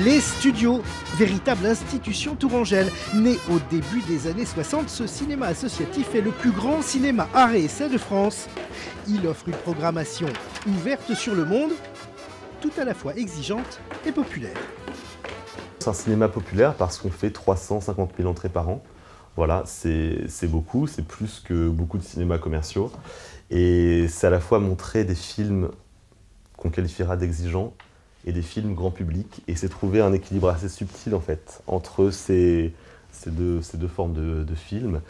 Les studios, véritable institution tourangelle. Né au début des années 60, ce cinéma associatif est le plus grand cinéma art et essai de France. Il offre une programmation ouverte sur le monde, tout à la fois exigeante et populaire. C'est un cinéma populaire parce qu'on fait 350 000 entrées par an. Voilà, c'est beaucoup, c'est plus que beaucoup de cinémas commerciaux. Et c'est à la fois montrer des films qu'on qualifiera d'exigeants et des films grand public. Et c'est trouver un équilibre assez subtil en fait entre ces deux formes de films.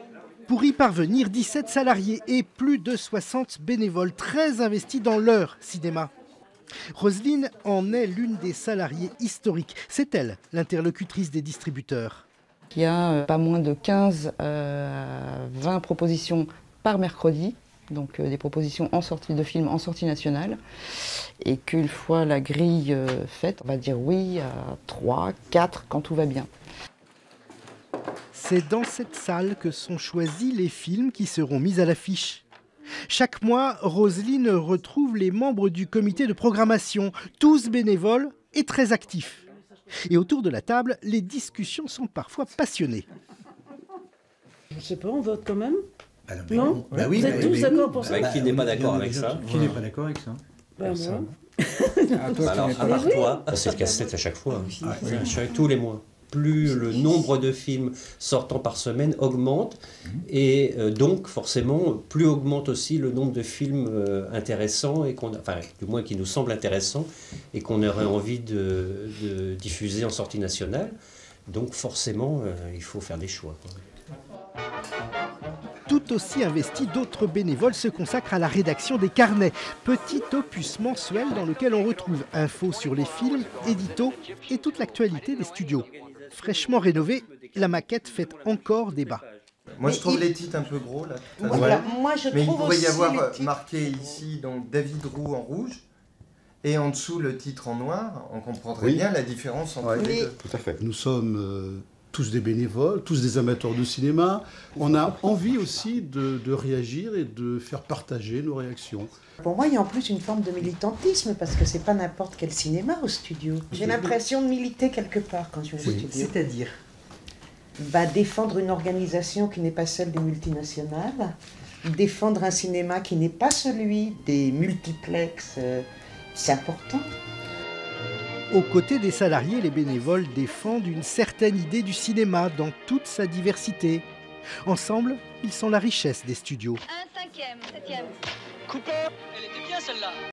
Pour y parvenir, 17 salariés et plus de 60 bénévoles très investis dans leur cinéma. Roselyne en est l'une des salariées historiques. C'est elle, l'interlocutrice des distributeurs. Il y a pas moins de 15 à 20 propositions par mercredi, donc des propositions en sortie de film, en sortie nationale. Et qu'une fois la grille faite, on va dire oui à 3, 4 quand tout va bien. C'est dans cette salle que sont choisis les films qui seront mis à l'affiche. Chaque mois, Roselyne retrouve les membres du comité de programmation, tous bénévoles et très actifs. Et autour de la table, les discussions sont parfois passionnées. Je ne sais pas, on vote quand même? Non, bah oui, vous êtes tous d'accord pour ça? Qui n'est pas d'accord avec ça? Qui n'est pas d'accord avec ça? Personne. Alors, à part toi, c'est le casse-tête à chaque fois. Tous les mois. Plus le nombre de films sortant par semaine augmente, et donc forcément, plus augmente aussi le nombre de films intéressants, et enfin, du moins qui nous semblent intéressants, et qu'on aurait envie de diffuser en sortie nationale. Donc forcément, il faut faire des choix. Tout aussi investis, d'autres bénévoles se consacrent à la rédaction des carnets, petit opus mensuel dans lequel on retrouve infos sur les films, éditos et toute l'actualité des studios. Fraîchement rénovée, la maquette fait encore débat. Moi je trouve les titres un peu gros là. Voilà, moi je mais il trouve pourrait y aussi avoir marqué ici donc David Roux en rouge et en dessous le titre en noir. On comprendrait bien la différence entre les deux. Tout à fait. Nous sommes tous des bénévoles, tous des amateurs de cinéma. On a envie aussi de réagir et de faire partager nos réactions. Pour moi, il y a en plus une forme de militantisme, parce que c'est pas n'importe quel cinéma au studio. J'ai l'impression de militer quelque part quand je vais au studio. C'est-à-dire défendre une organisation qui n'est pas celle des multinationales, défendre un cinéma qui n'est pas celui des multiplexes, c'est important. Aux côtés des salariés, les bénévoles défendent une certaine idée du cinéma dans toute sa diversité. Ensemble, ils sont la richesse des studios. Un cinquième, septième. Cooper, elle était bien celle-là.